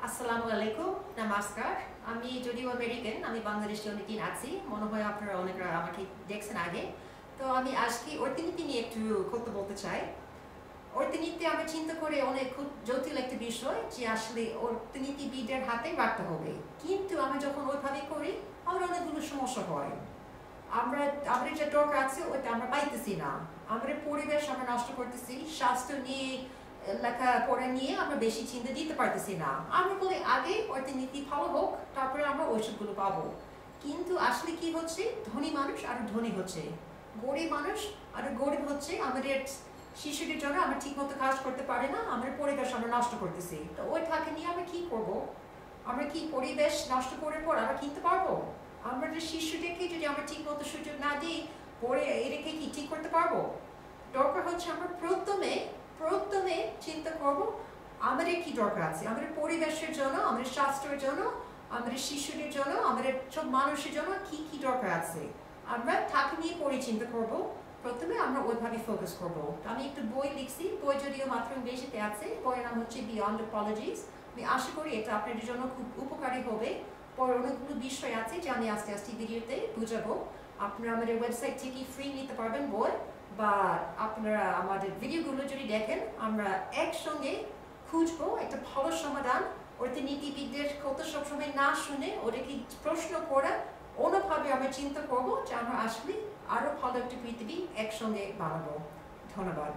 আসসালামু আলাইকুম, নমস্কার। আমি যদিও আমেরিকান, আমি বাংলাদেশে অনেকদিন আছি। মনে হয় আপনারা অনেকরা আমাকে দেখছেন আগে। তো আমি আজকে অর্থনীতি নিয়ে একটু কথা বলতে চাই। অর্থনীতি আমি চিন্তা করে অনেক খুব জটিল একটা বিষয় যে আসলে অর্থনীতিবিদের হাতে রাখতে হবে। কিন্তু আমি যখন ওইভাবে করি আমার অনেকগুলো সমস্যা হয়। আমাদের যে দরকার আছে ওইটা আমরা পাইতেছি না। আমাদের পরিবেশ আমরা নষ্ট করতেছি, স্বাস্থ্য নিয়ে লেখাপড়া নিয়ে আমরা বেশি চিন্তা দিতে পারতেছি না। আমরা বলি আগে অর্থনীতি ভালো হোক, তারপরে আমরা ওইসবগুলো পাবো। কিন্তু আসলে কি হচ্ছে, ধনী মানুষ আরো ধনী হচ্ছে, গরিব মানুষ আরো গরিব হচ্ছে। আমাদের শিশুদের জন্য আমরা ঠিক মতো কাজ করতে পারি না, আমাদের পরিবেশ আমরা নষ্ট করতেছি। তো ওইটাকে নিয়ে আমরা কি করব? আমরা কি পরিবেশ নষ্ট করার পর আমরা কিনতে পারবো? আমাদের শিশুদেরকে যদি আমরা ঠিক মতো সুযোগ না দিই, পরে এটাকে কি ঠিক করতে পারবো? দরকার হচ্ছে আমরা প্রথমে চিন্তা করব আমাদের কি দরকার আছে, আমাদের পরিবেশের জন্য, আমাদের স্বাস্থ্যের জন্য, আমাদের শিশুদের জন্য, আমাদের সব মানুষের জন্য কি কি দরকার আছে। আমরা তাকে নিয়ে পরে চিন্তা করব। প্রথমে আমরা ওইভাবে ফোকাস করব। আমি একটু বই লিখছি, বই যদিও মাত্র ইংরেজিতে আছে। বইয়ের নাম হচ্ছে বিয়ন্ড অ্যাপোলজিস। আমি আশা করি এটা আপনাদের জন্য খুব উপকারী হবে। পরে অনেকগুলো বিষয় আছে যে আমি আস্তে আস্তে ভিডিওতে বুঝাবো। আপনারা আমাদের ওয়েবসাইট থেকে ফ্রি নিতে পারবেন বই, বা আপনারা আমাদের ভিডিওগুলো যদি দেখেন আমরা একসঙ্গে খুঁজবো একটা ভালো সমাধান। অর্থনীতিবিদদের কথা সবসময় না শুনে ওদেরকে প্রশ্ন করে অন্যভাবে আমরা চিন্তা করবো যে আমরা আসলে আরো ভালো একটা পৃথিবী একসঙ্গে বানাবো। ধন্যবাদ।